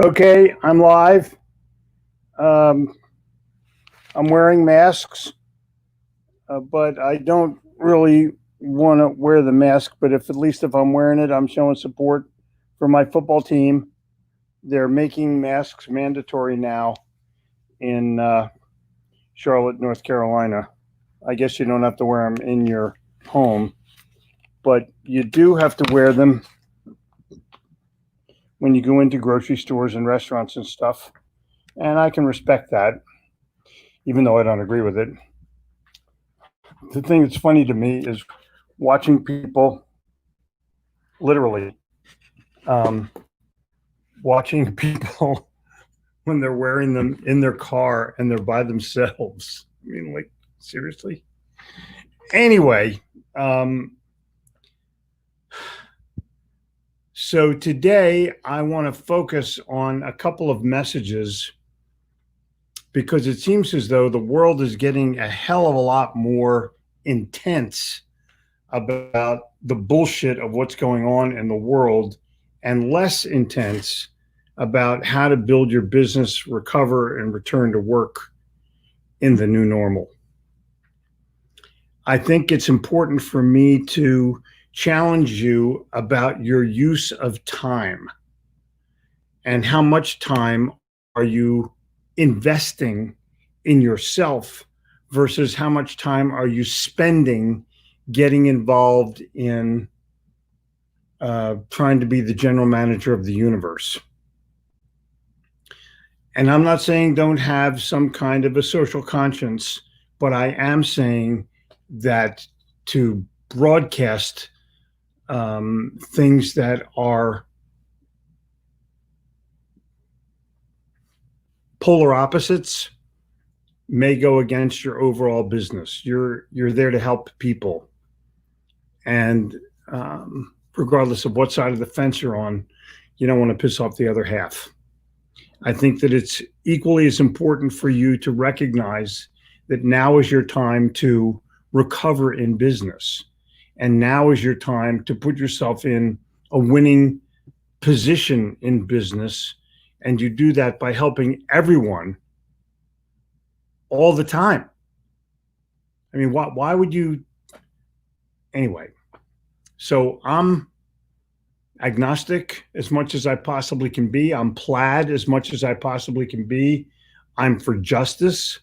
Okay, I'm live. Um, I'm wearing masks, but I don't really want to wear the mask. But if at least if I'm wearing it, I'm showing support for my football team. They're making masks mandatory now in Charlotte, North Carolina. I guess you don't have to wear them in your home, but you do have to wear them when you go into grocery stores and restaurants and stuff. And I can respect that, even though I don't agree with it. The thing that's funny to me is watching people literally watching people when they're wearing them in their car and they're by themselves. I mean, like, seriously? Anyway, so today I want to focus on a couple of messages because it seems as though the world is getting a hell of a lot more intense about the bullshit of what's going on in the world and less intense about how to build your business, recover, and return to work in the new normal. I think it's important for me to challenge you about your use of time and how much time are you investing in yourself versus how much time are you spending getting involved in trying to be the general manager of the universe. And I'm not saying don't have some kind of a social conscience, but I am saying that to broadcast things that are polar opposites may go against your overall business. You're there to help people, and regardless of what side of the fence you're on, you don't want to piss off the other half. I think that it's equally as important for you to recognize that now is your time to recover in business. And now is your time to put yourself in a winning position in business. And you do that by helping everyone all the time. I mean, why would you? Anyway, so I'm agnostic as much as I possibly can be. I'm plaid as much as I possibly can be. I'm for justice.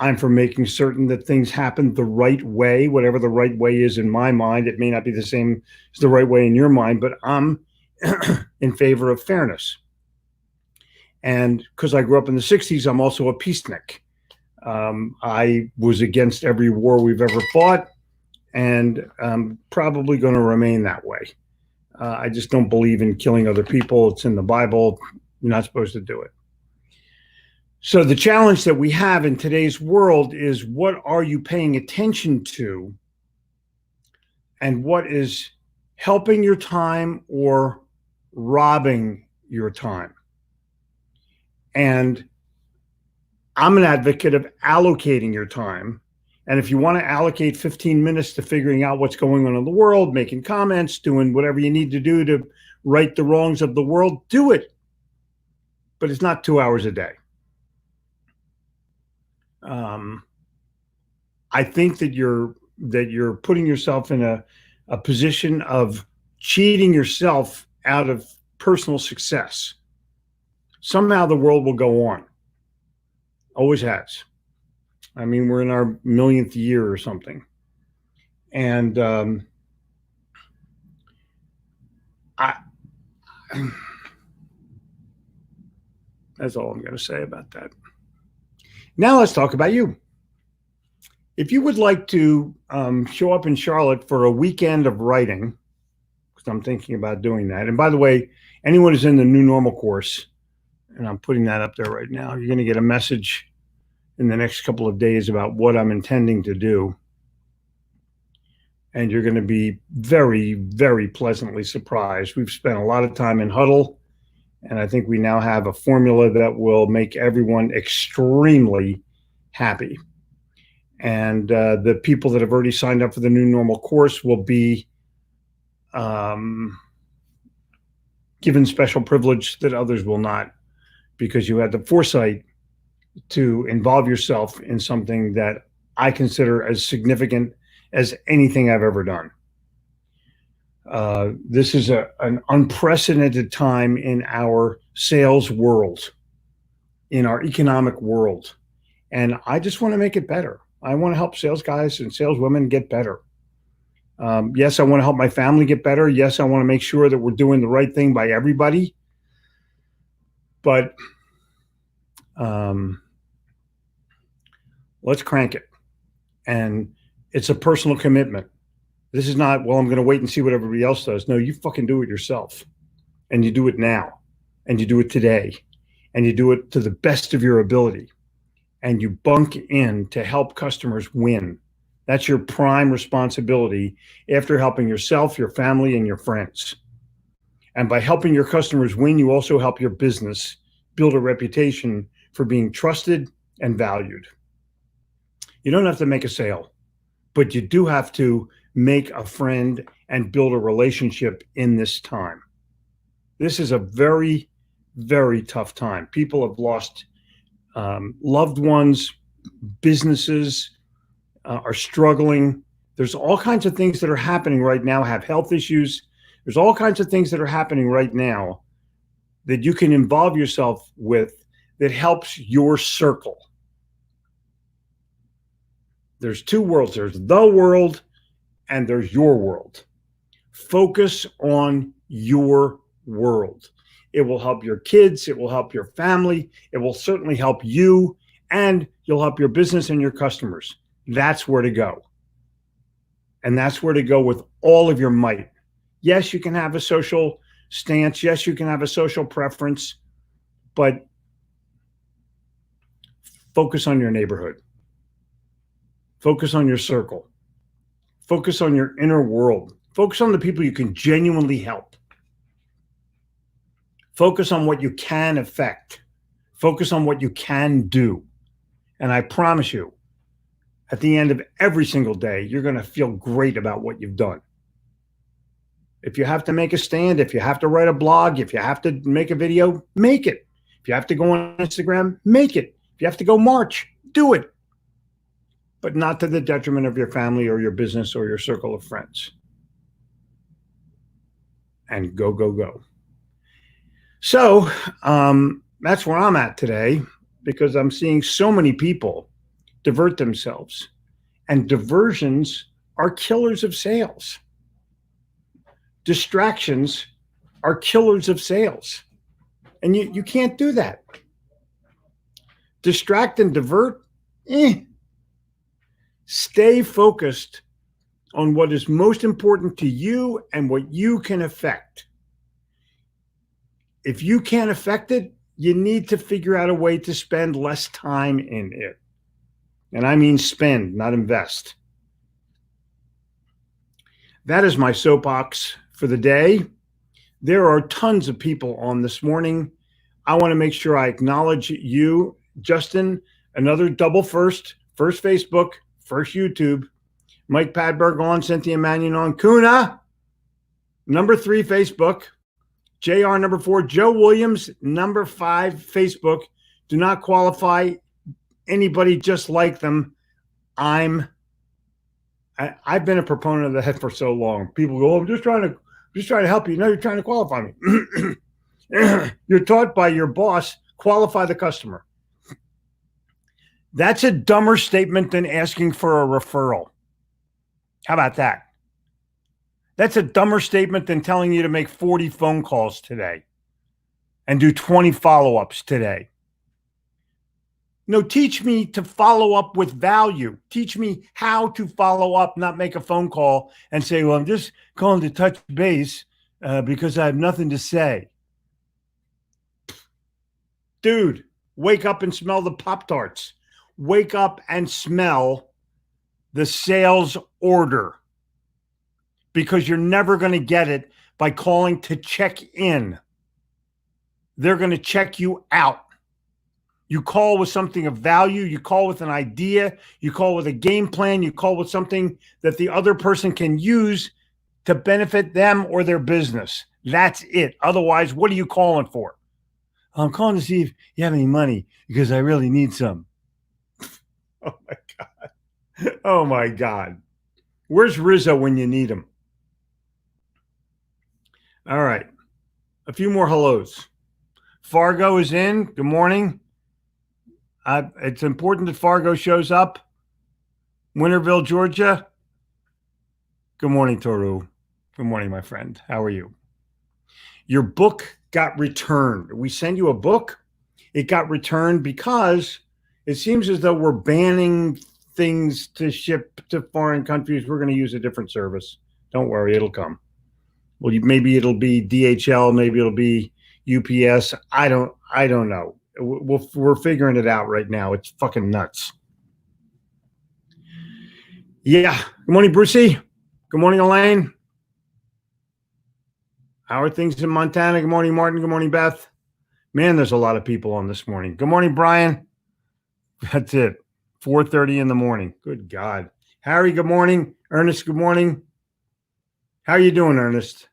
I'm for making certain that things happen the right way, whatever the right way is in my mind. It may not be the same as the right way in your mind, but I'm in favor of fairness. And because I grew up in the 60s, I'm also a peacenik. I was against every war we've ever fought, and I'm probably going to remain that way. I just don't believe in killing other people. It's in the Bible. You're not supposed to do it. So the challenge that we have in today's world is, what are you paying attention to, and what is helping your time or robbing your time? And I'm an advocate of allocating your time. And if you want to allocate 15 minutes to figuring out what's going on in the world, making comments, doing whatever you need to do to right the wrongs of the world, do it. But it's not 2 hours a day. I think that you're putting yourself in a position of cheating yourself out of personal success. Somehow the world will go on. Always has. I mean, we're in our millionth year or something. And that's all I'm going to say about that. Now let's talk about you. If you would like to show up in Charlotte for a weekend of writing, because I'm thinking about doing that. And by the way, anyone who's in the New Normal course, and I'm putting that up there right now, you're going to get a message in the next couple of days about what I'm intending to do. And you're going to be very, very pleasantly surprised. We've spent a lot of time in huddle, and I think we now have a formula that will make everyone extremely happy. And the people that have already signed up for the New Normal course will be given special privilege that others will not, because you had the foresight to involve yourself in something that I consider as significant as anything I've ever done. This is an unprecedented time in our sales world, in our economic world. And I just want to make it better. I want to help sales guys and sales women get better. Yes, I want to help my family get better. Yes, I want to make sure that we're doing the right thing by everybody. But let's crank it. And it's a personal commitment. This is not, well, I'm going to wait and see what everybody else does. No, you fucking do it yourself. And you do it now. And you do it today. And you do it to the best of your ability. And you bunk in to help customers win. That's your prime responsibility after helping yourself, your family, and your friends. And by helping your customers win, you also help your business build a reputation for being trusted and valued. You don't have to make a sale, but you do have to make a friend and build a relationship in this time. This is a very, very tough time. People have lost loved ones, businesses are struggling. There's all kinds of things that are happening right now, have health issues. There's all kinds of things that are happening right now that you can involve yourself with that helps your circle. There's two worlds. There's the world and there's your world. Focus on your world. It will help your kids. It will help your family. It will certainly help you, and you'll help your business and your customers. That's where to go. And that's where to go with all of your might. Yes, you can have a social stance. Yes, you can have a social preference, but focus on your neighborhood. Focus on your circle. Focus on your inner world. Focus on the people you can genuinely help. Focus on what you can affect. Focus on what you can do. And I promise you, at the end of every single day, you're going to feel great about what you've done. If you have to make a stand, if you have to write a blog, if you have to make a video, make it. If you have to go on Instagram, make it. If you have to go march, do it. But not to the detriment of your family or your business or your circle of friends. And go, go, go. So that's where I'm at today, because I'm seeing so many people divert themselves. And diversions are killers of sales. Distractions are killers of sales. And you can't do that. Distract and divert, Stay focused on what is most important to you and what you can affect. If you can't affect it, you need to figure out a way to spend less time in it. And I mean spend, not invest. That is my soapbox for the day. There are tons of people on this morning. I want to make sure I acknowledge you, Justin, another double first Facebook, first YouTube, Mike Padberg on, Cynthia Mannion on, Kuna, number 3 Facebook, JR number 4, Joe Williams, number 5 Facebook. Do not qualify anybody just like them. I've been a proponent of that for so long. People go, oh, I'm just trying to help you. No, you're trying to qualify me. You're taught by your boss, qualify the customer. That's a dumber statement than asking for a referral. How about that? That's a dumber statement than telling you to make 40 phone calls today and do 20 follow-ups today. No, teach me to follow up with value. Teach me how to follow up, not make a phone call and say, well, I'm just calling to touch base because I have nothing to say. Dude, wake up and smell the Pop-Tarts. Wake up and smell the sales order, because you're never going to get it by calling to check in. They're going to check you out. You call with something of value. You call with an idea. You call with a game plan. You call with something that the other person can use to benefit them or their business. That's it. Otherwise, what are you calling for? I'm calling to see if you have any money because I really need some. Oh my God. Oh my God. Where's Rizzo when you need him? All right. A few more hellos. Fargo is in. Good morning. It's important that Fargo shows up. Winterville, Georgia. Good morning, Toru. Good morning, my friend. How are you? Your book got returned. We send you a book. It got returned because it seems as though we're banning things to ship to foreign countries. We're going to use a different service. Don't worry, it'll come. Well, maybe it'll be DHL, maybe it'll be UPS. I don't know. We're figuring it out right now. It's fucking nuts. Yeah. Good morning, Brucey. Good morning, Elaine. How are things in Montana? Good morning, Martin. Good morning, Beth. Man, there's a lot of people on this morning. Good morning, Brian. That's it. 4:30 in the morning. Good God. Harry, good morning. Ernest, good morning. How are you doing, Ernest?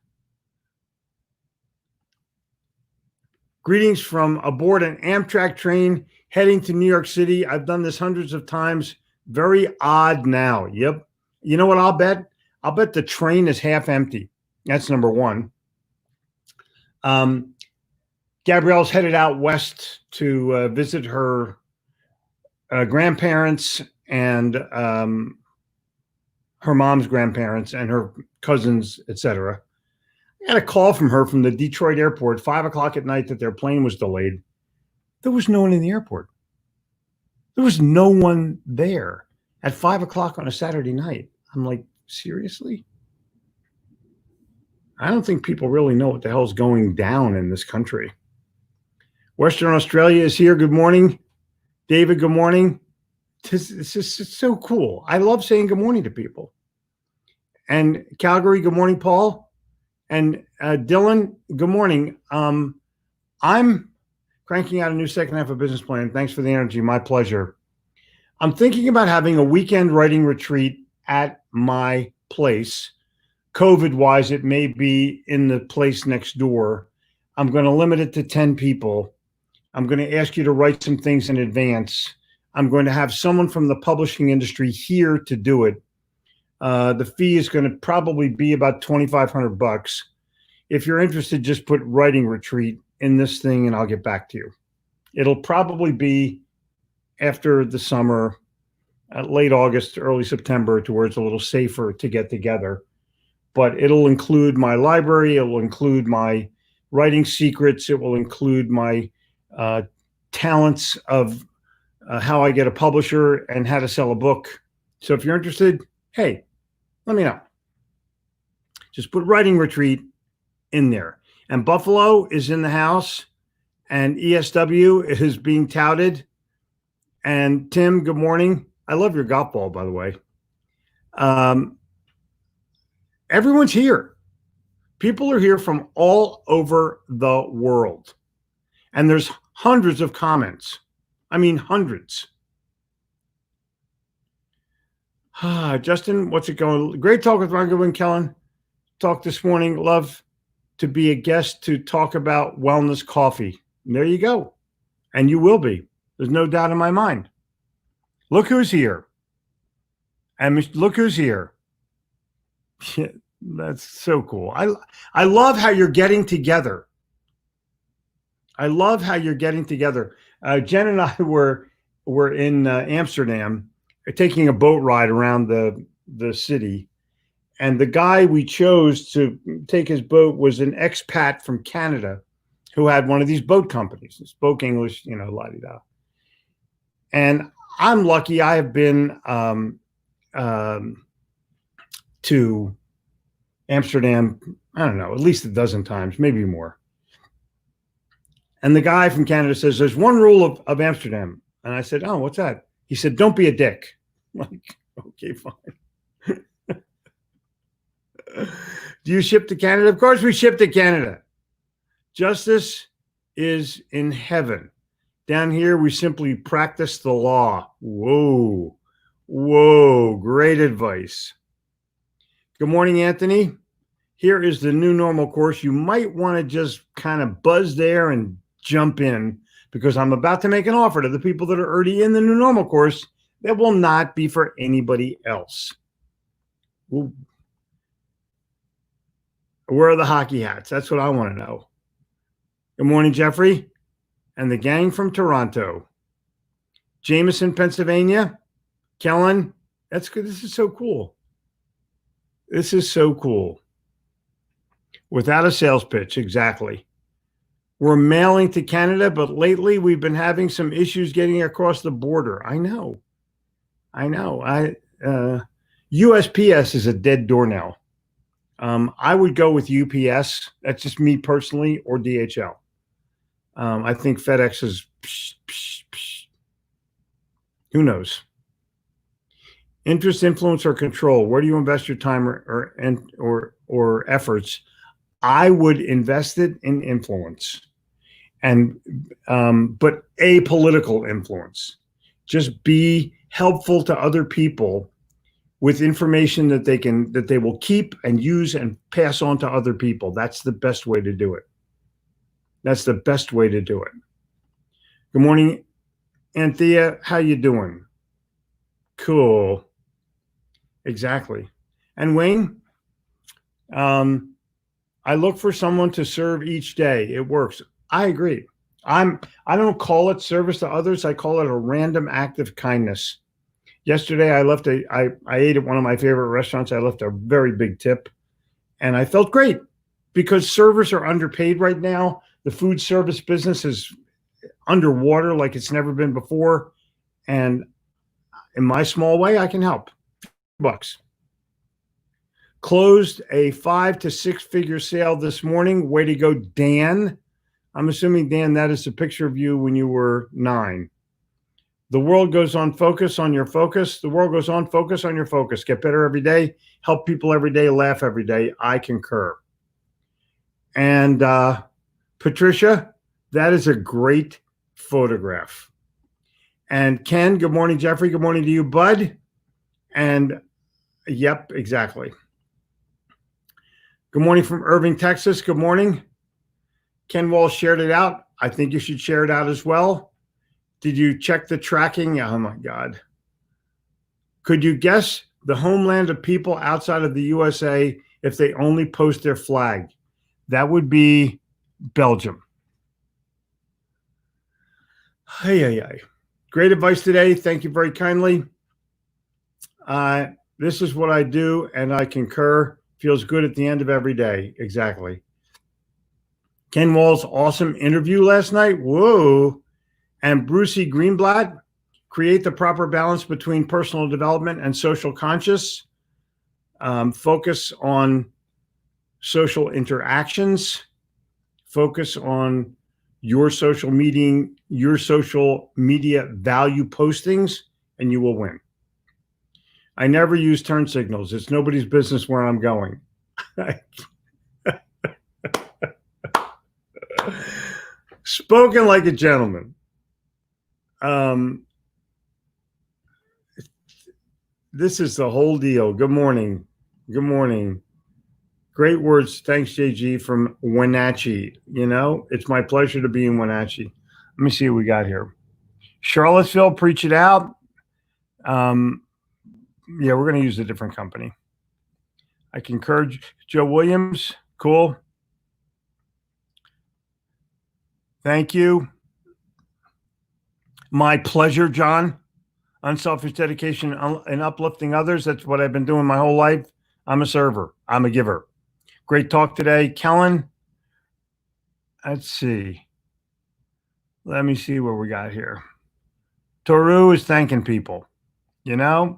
Greetings from aboard an Amtrak train heading to New York City. I've done this hundreds of times. Very odd now. Yep. You know what I'll bet? I'll bet the train is half empty. That's number one. Gabrielle's headed out west to visit her grandparents and her mom's grandparents and her cousins, etc. I got a call from her from the Detroit airport, 5:00 at night, that their plane was delayed. There was no one in the airport. There was no one there at 5:00 on a Saturday night. I'm like, seriously? I don't think people really know what the hell is going down in this country. Western Australia is here. Good morning. David, good morning. This is so cool. I love saying good morning to people. And Calgary, good morning, Paul. And Dylan, good morning. I'm cranking out a new second half of business plan. Thanks for the energy. My pleasure. I'm thinking about having a weekend writing retreat at my place. COVID-wise, it may be in the place next door. I'm going to limit it to 10 people. I'm going to ask you to write some things in advance. I'm going to have someone from the publishing industry here to do it. The fee is going to probably be about $2,500. If you're interested, just put writing retreat in this thing and I'll get back to you. It'll probably be after the summer, late August, early September, to where it's a little safer to get together. But it'll include my library. It will include my writing secrets. It will include my talents of how I get a publisher and how to sell a book. So if you're interested, hey, let me know. Just put writing retreat in there. And Buffalo is in the house and ESW is being touted. And Tim, good morning. I love your golf ball, by the way. Everyone's here. People are here from all over the world. And there's hundreds of comments. I mean, hundreds. Justin, what's it going? Great talk with Ron Goodwin, Kellen. Talk this morning. Love to be a guest to talk about wellness coffee. And there you go. And you will be. There's no doubt in my mind. Look who's here. And look who's here. That's so cool. I love how you're getting together. I love how you're getting together. Jen and I were in Amsterdam, taking a boat ride around the city, and the guy we chose to take his boat was an expat from Canada who had one of these boat companies. He spoke English, la-di-da. And I'm lucky. I have been to Amsterdam, I don't know, at least a dozen times, maybe more. And the guy from Canada says, there's one rule of Amsterdam. And I said, oh, what's that? He said, don't be a dick. I'm like, okay, fine. Do you ship to Canada? Of course we ship to Canada. Justice is in heaven. Down here, we simply practice the law. Whoa, great advice. Good morning, Anthony. Here is the new normal course. You might want to just kind of buzz there and jump in, because I'm about to make an offer to the people that are already in the new normal course that will not be for anybody else. Where are the hockey hats? That's what I want to know. Good morning, Jeffrey and the gang from Toronto. Jameson, Pennsylvania. Kellen, that's good. This is so cool. This is so cool. Without a sales pitch, exactly. We're mailing to Canada, but lately we've been having some issues getting across the border. I know. USPS is a dead door now. I would go with UPS. That's just me personally, or DHL. I think FedEx is, who knows? Interest, influence, or control. Where do you invest your time or efforts? I would invest it in influence, and but apolitical influence. Just be helpful to other people with information that they will keep and use and pass on to other people. That's the best way to do it. That's the best way to do it. Good morning, Anthea. How you doing? Cool. Exactly. And Wayne, I look for someone to serve each day. It works. I agree. I don't call it service to others. I call it a random act of kindness. Yesterday, I ate at one of my favorite restaurants. I left a very big tip, and I felt great, because servers are underpaid right now. The food service business is underwater like it's never been before. And in my small way, I can help. $50. Closed a 5 to 6 figure sale this morning. Way to go, Dan. I'm assuming, Dan, that is a picture of you when you were 9. The world goes on, focus on your focus. The world goes on, focus on your focus. Get better every day. Help people every day. Laugh every day. I concur. And Patricia, that is a great photograph. And Ken, good morning, Jeffrey. Good morning to you, bud. And yep, exactly. Good morning from Irving, Texas. Good morning. Ken Wall shared it out. I think you should share it out as well. Did you check the tracking? Oh my God. Could you guess the homeland of people outside of the USA if they only post their flag? That would be Belgium. Hey. Great advice today. Thank you very kindly. This is what I do, and I concur. Feels good at the end of every day. Exactly. Ken Wall's awesome interview last night. Whoa. And Brucey Greenblatt, create the proper balance between personal development and social conscious. Focus on social interactions. Focus on your social media value postings, and you will win. I never use turn signals. It's nobody's business where I'm going. Spoken like a gentleman. This is the whole deal. Good morning. Good morning. Great words. Thanks, JG from Wenatchee. You know, it's my pleasure to be in Wenatchee. Let me see what we got here. Charlottesville, preach it out. Yeah, we're going to use a different company. I concur. Joe Williams, cool. Thank you. My pleasure, John. Unselfish dedication and uplifting others. That's what I've been doing my whole life. I'm a server. I'm a giver. Great talk today. Kellen, let's see. Let me see what we got here. Toru is thanking people. You know,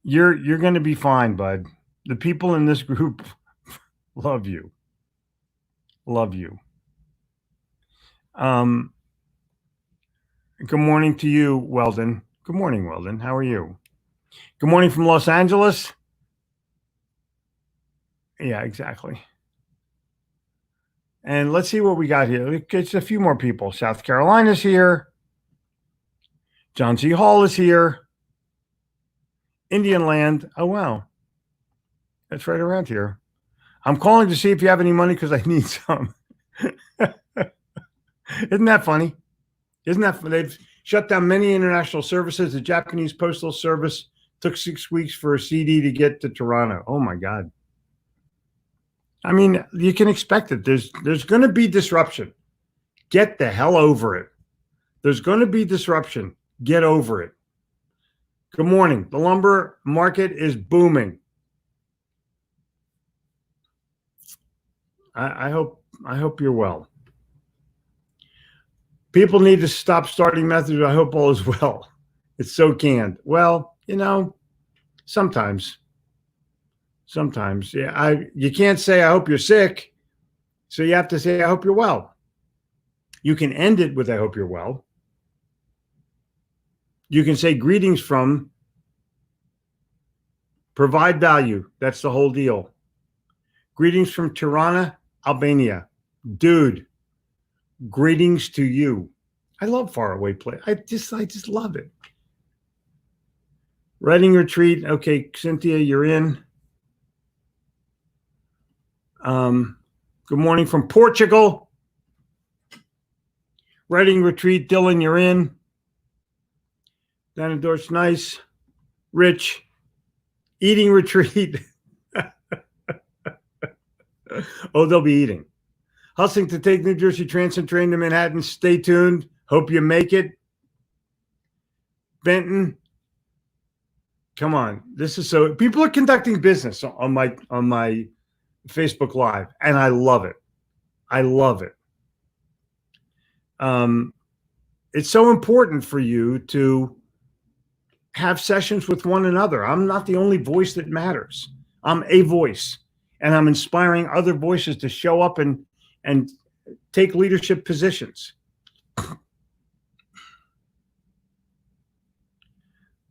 you're going to be fine, bud. The people in this group love you. Love you. Good morning to you, Weldon. Good morning, Weldon. How are you? Good morning from Los Angeles. Yeah, exactly. And let's see what we got here. It's a few more people. South Carolina's here. John C. Hall is here. Indian Land. Oh, wow. That's right around here. I'm calling to see if you have any money because I need some. Isn't that funny? Isn't that funny? They've shut down many international services. The Japanese Postal Service took 6 weeks for a CD to get to Toronto. Oh my God. I mean, you can expect it. There's going to be disruption. Get the hell over it. There's going to be disruption. Get over it. Good morning. The lumber market is booming. I hope you're well. People need to stop starting methods. I hope all is well. It's so canned. Well, sometimes. Yeah, you can't say I hope you're sick, so you have to say I hope you're well. You can end it with I hope you're well. You can say greetings from, provide value. That's the whole deal. Greetings from Tirana, Albania. Dude, greetings to you. I love faraway play. I just love it. Writing retreat. Okay, Cynthia, you're in. Good morning from Portugal. Writing retreat. Dylan, you're in. Dana Dorsch, nice. Rich, eating retreat. Oh, they'll be eating. Hustling to take New Jersey Transit train to Manhattan. Stay tuned. Hope you make it. Benton, come on. This is so. People are conducting business on my Facebook Live, and I love it. I love it. It's so important for you to have sessions with one another. I'm not the only voice that matters. I'm a voice, and I'm inspiring other voices to show up and take leadership positions.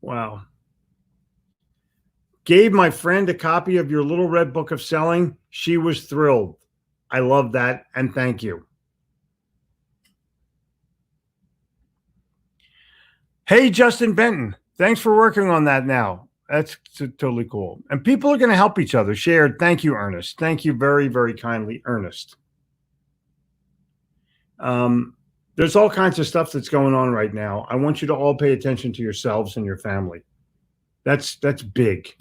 Wow. Gave my friend a copy of your Little Red Book of Selling. She was thrilled. I love that, and thank you. Hey, Justin Benton, thanks for working on that now. That's totally cool. And people are going to help each other. Shared. Thank you, Ernest. Thank you very, very kindly, Ernest. There's all kinds of stuff that's going on right now. I want you to all pay attention to yourselves and your family. That's big.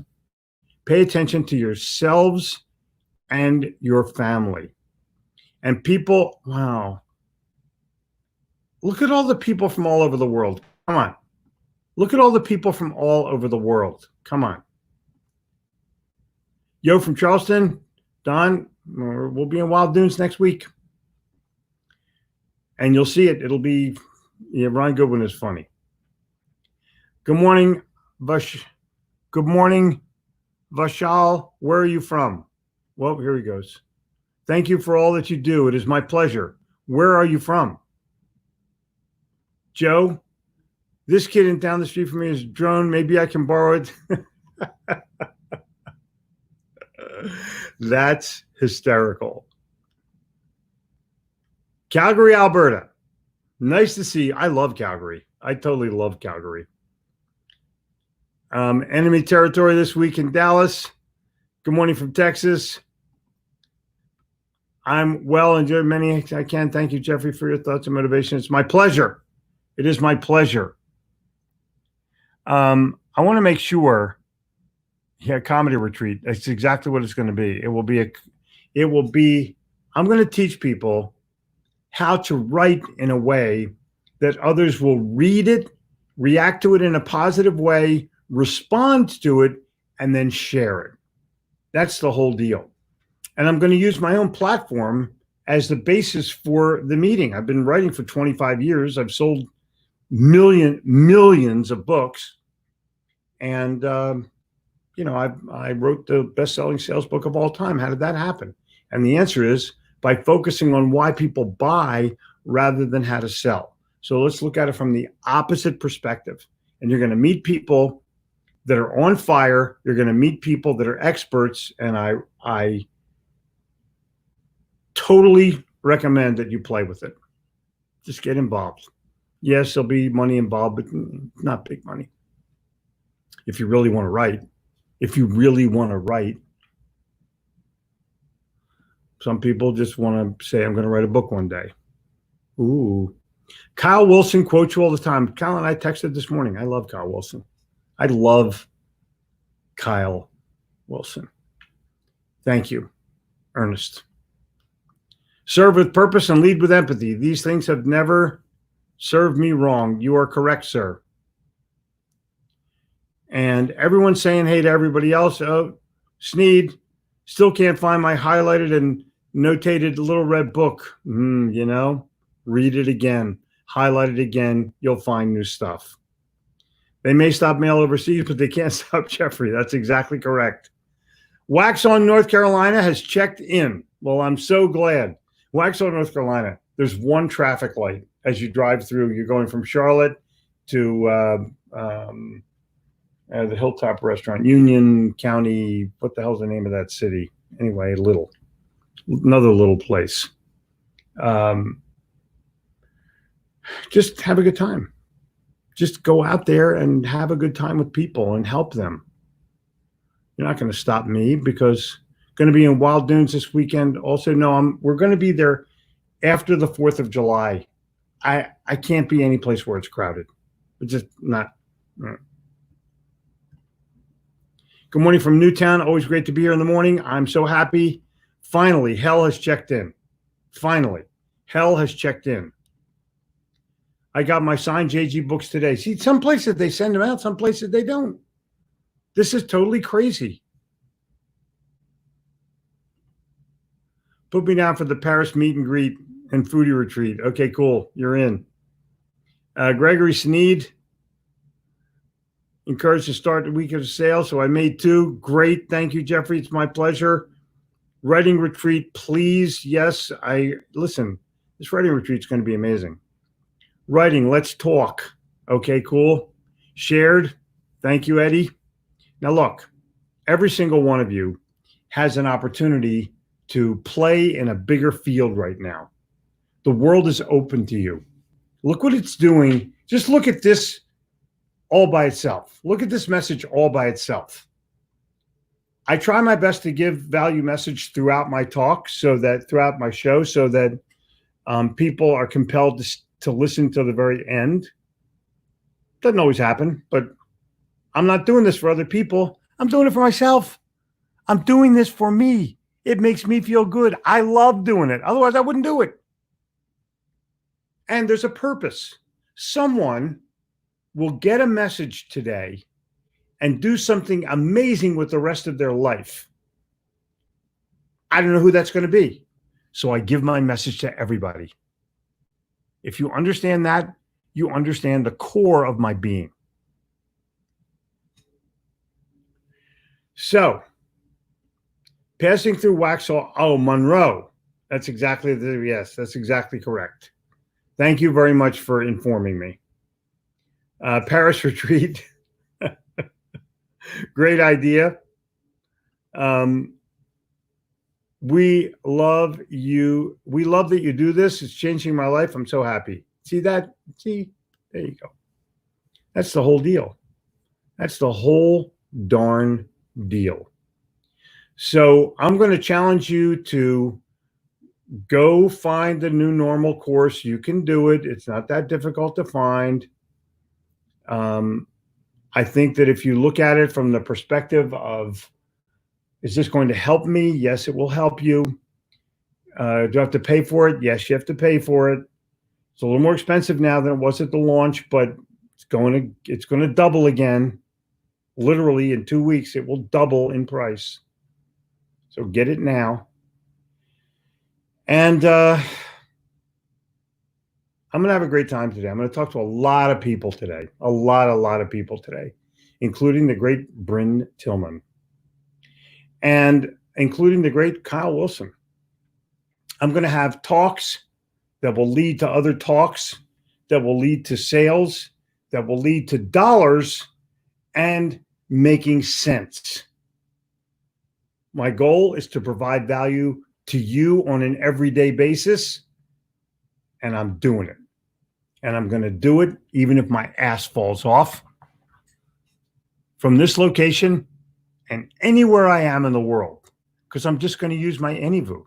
Pay attention to yourselves and your family. And people, wow. Look at all the people from all over the world. Come on. Look at all the people from all over the world. Come on. Yo from Charleston, Don, we'll be in Wild Dunes next week. And you'll see it. It'll be, Ron Goodwin is funny. Good morning, Good morning, Vashal. Where are you from? Well, here he goes. Thank you for all that you do. It is my pleasure. Where are you from? Joe, this kid in down the street from me is a drone. Maybe I can borrow it. That's hysterical. Calgary, Alberta. Nice to see you. I love Calgary. I totally love Calgary. Enemy territory this week in Dallas. Good morning from Texas. I'm well, enjoy many I can. Thank you, Jeffrey, for your thoughts and motivation. It's my pleasure. It is my pleasure. I want to make sure. Yeah, comedy retreat. That's exactly what it's going to be. I'm going to teach people how to write in a way that others will read it, react to it in a positive way, respond to it, and then share it. That's the whole deal. And I'm going to use my own platform as the basis for the meeting. I've been writing for 25 years. I've sold millions of books. And, I wrote the best-selling sales book of all time. How did that happen? And the answer is by focusing on why people buy rather than how to sell. So let's look at it from the opposite perspective. And you're going to meet people that are on fire. You're going to meet people that are experts. And I totally recommend that you play with it. Just get involved. Yes, there'll be money involved, but not big money. If you really want to write. Some people just want to say, I'm going to write a book one day. Ooh. Kyle Wilson quotes you all the time. Kyle and I texted this morning. I love Kyle Wilson. I love Kyle Wilson. Thank you, Ernest. Serve with purpose and lead with empathy. These things have never served me wrong. You are correct, sir. And everyone's saying hey to everybody else. Oh, Sneed, still can't find my highlighted and notated little red book. Read it again. Highlight it again. You'll find new stuff. They may stop mail overseas, but they can't stop Jeffrey. That's exactly correct. Wax on North Carolina has checked in. Well, I'm so glad. Wax on North Carolina, there's one traffic light as you drive through. You're going from Charlotte to the Hilltop Restaurant, Union County. What the hell's the name of that city? Anyway, another little place. Just have a good time. Just go out there and have a good time with people and help them. You're not going to stop me because I'm going to be in Wild Dunes this weekend. Also, no, we're going to be there after the 4th of July. I can't be any place where it's crowded. It's just not. Good morning from Newtown. Always great to be here in the morning. I'm so happy. Finally, hell has checked in. Finally, hell has checked in. I got my signed JG books today. See, some places they send them out, some places they don't. This is totally crazy. Put me down for the Paris meet and greet and foodie retreat. Okay, cool. You're in. Gregory Sneed, encouraged to start the week of sale, so I made 2. Great. Thank you, Jeffrey. It's my pleasure. Writing retreat, please. Yes, listen, this writing retreat is going to be amazing. Writing, let's talk. Okay, cool. Shared. Thank you, Eddie. Now, look, every single one of you has an opportunity to play in a bigger field right now. The world is open to you. Look what it's doing. Just look at this all by itself. Look at this message all by itself. I try my best to give value message throughout my talk, throughout my show, so that people are compelled to listen to the very end. Doesn't always happen, but I'm not doing this for other people. I'm doing it for myself. I'm doing this for me. It makes me feel good. I love doing it. Otherwise, I wouldn't do it. And there's a purpose. Someone will get a message today and do something amazing with the rest of their life. I don't know who that's going to be. So I give my message to everybody. If you understand that, you understand the core of my being. So, passing through Waxhaw, Monroe. That's exactly that's exactly correct. Thank you very much for informing me. Paris retreat. Great idea. We love you. We love that you do this. It's changing my life. I'm so happy. See that? See, there you go. That's the whole deal. That's the whole darn deal. So I'm going to challenge you to go find the New Normal course. You can do it. It's not that difficult to find. I think that if you look at it from the perspective of, is this going to help me? Yes, it will help you. Do I have to pay for it? Yes, you have to pay for it. It's a little more expensive now than it was at the launch, but it's going to double again. Literally in 2 weeks, it will double in price. So get it now. And I'm going to have a great time today. I'm going to talk to a lot of people today, a lot of people today, including the great Bryn Tillman and including the great Kyle Wilson. I'm going to have talks that will lead to other talks, that will lead to sales, that will lead to dollars and making sense. My goal is to provide value to you on an everyday basis, and I'm doing it. And I'm going to do it even if my ass falls off from this location and anywhere I am in the world, because I'm just going to use my AnyVoo.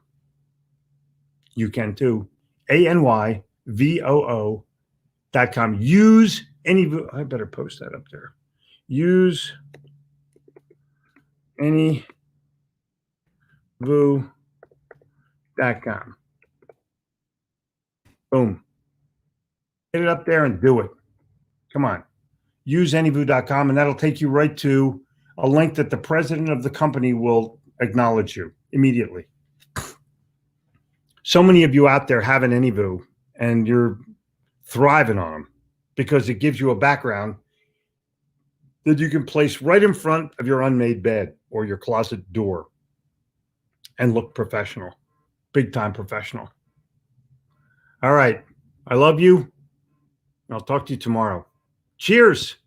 You can too. ANYVOO.com. Use AnyVoo. I better post that up there. Use AnyVoo.com. Boom. Get it up there and do it. Come on. Use AnyVoo.com, and that'll take you right to a link that the president of the company will acknowledge you immediately. So many of you out there have an AnyVoo, and you're thriving on them because it gives you a background that you can place right in front of your unmade bed or your closet door and look professional, big time professional. All right. I love you. I'll talk to you tomorrow. Cheers.